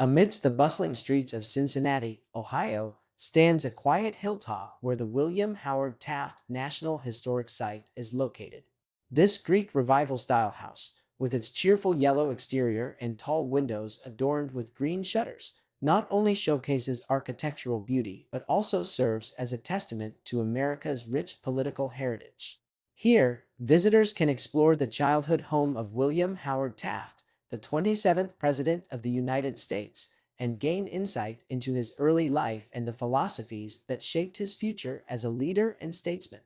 Amidst the bustling streets of Cincinnati, Ohio, stands a quiet hilltop where the William Howard Taft National Historic Site is located. This Greek Revival style house, with its cheerful yellow exterior and tall windows adorned with green shutters, not only showcases architectural beauty but also serves as a testament to America's rich political heritage. Here, visitors can explore the childhood home of William Howard Taft, the 27th President of the United States, and gain insight into his early life and the philosophies that shaped his future as a leader and statesman.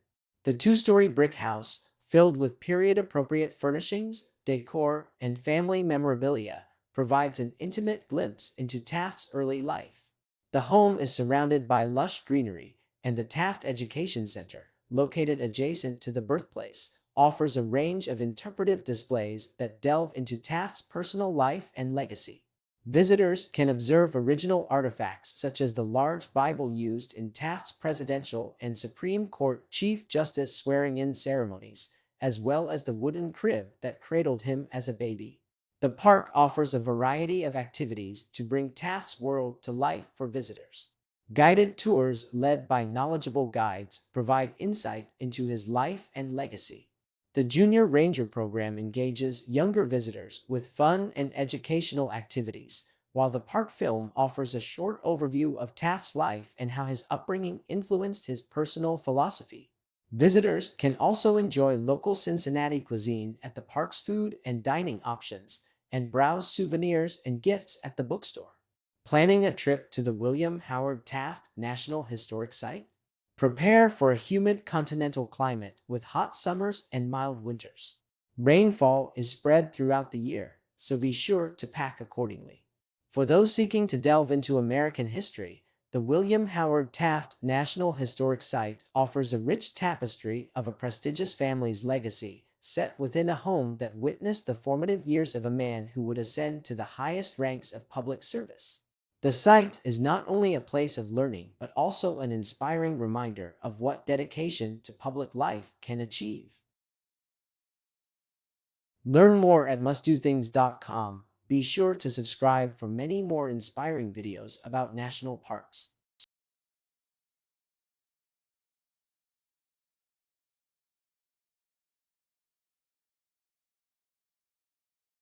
The two-story brick house, filled with period-appropriate furnishings, decor, and family memorabilia, provides an intimate glimpse into Taft's early life. The home is surrounded by lush greenery, and the Taft Education Center, located adjacent to the birthplace, offers a range of interpretive displays that delve into Taft's personal life and legacy. Visitors can observe original artifacts such as the large Bible used in Taft's presidential and Supreme Court Chief Justice swearing-in ceremonies, as well as the wooden crib that cradled him as a baby. The park offers a variety of activities to bring Taft's world to life for visitors. Guided tours led by knowledgeable guides provide insight into his life and legacy. The Junior Ranger program engages younger visitors with fun and educational activities, while the park film offers a short overview of Taft's life and how his upbringing influenced his personal philosophy. Visitors can also enjoy local Cincinnati cuisine at the park's food and dining options and browse souvenirs and gifts at the bookstore. Planning a trip to the William Howard Taft National Historic Site? Prepare for a humid continental climate with hot summers and mild winters. Rainfall is spread throughout the year, so be sure to pack accordingly. For those seeking to delve into American history, the William Howard Taft National Historic Site offers a rich tapestry of a prestigious family's legacy, set within a home that witnessed the formative years of a man who would ascend to the highest ranks of public service. The site is not only a place of learning, but also an inspiring reminder of what dedication to public life can achieve. Learn more at mustdothings.com. Be sure to subscribe for many more inspiring videos about national parks.